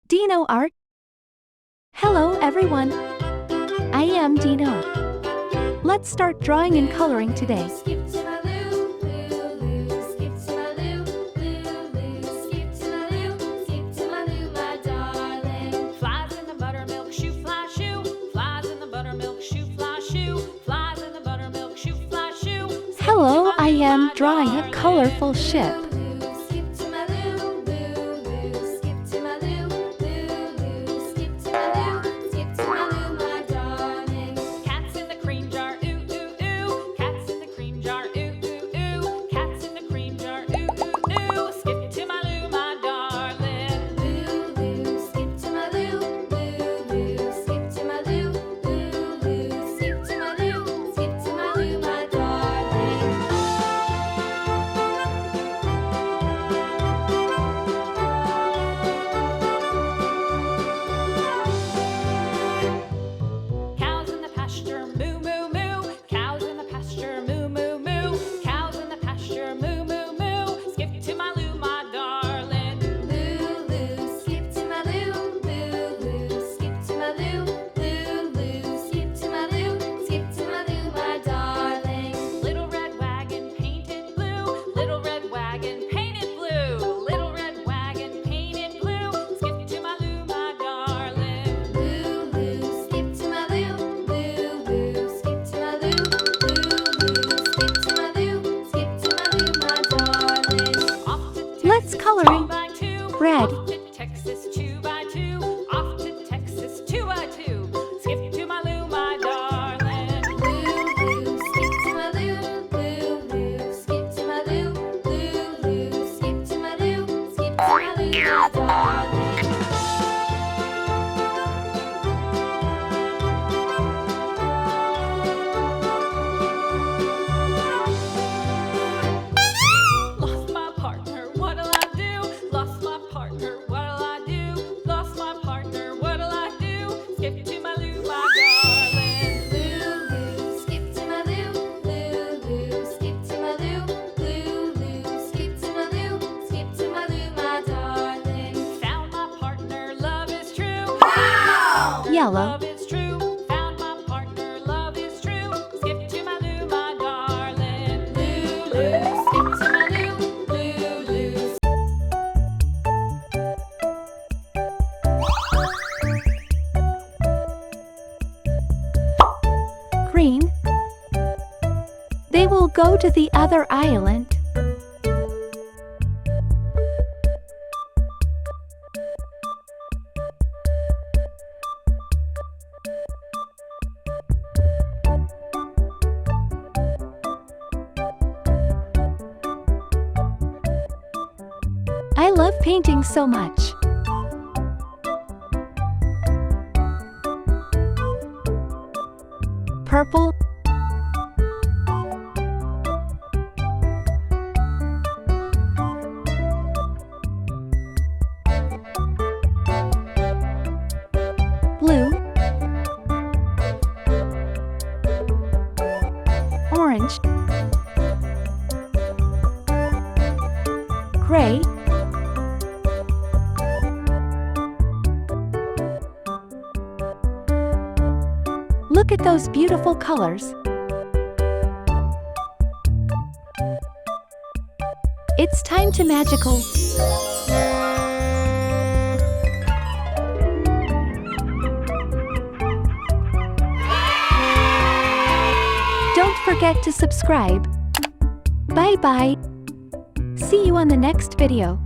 DinoArt. Hello everyone, I am Dino. Let's start drawing and coloring today. Hello, I am drawing a colorful ship. Let's coloring. Red. Yellow. Love is true. Found my partner. Love is true. Skip to my loo, my darling. Loo, skip to my loo, Green. They will go to the other island. I love painting so much. Purple. Blue. Orange. Gray. Look at those beautiful colors. It's time to magical. Don't forget to subscribe. Bye bye. See you on the next video.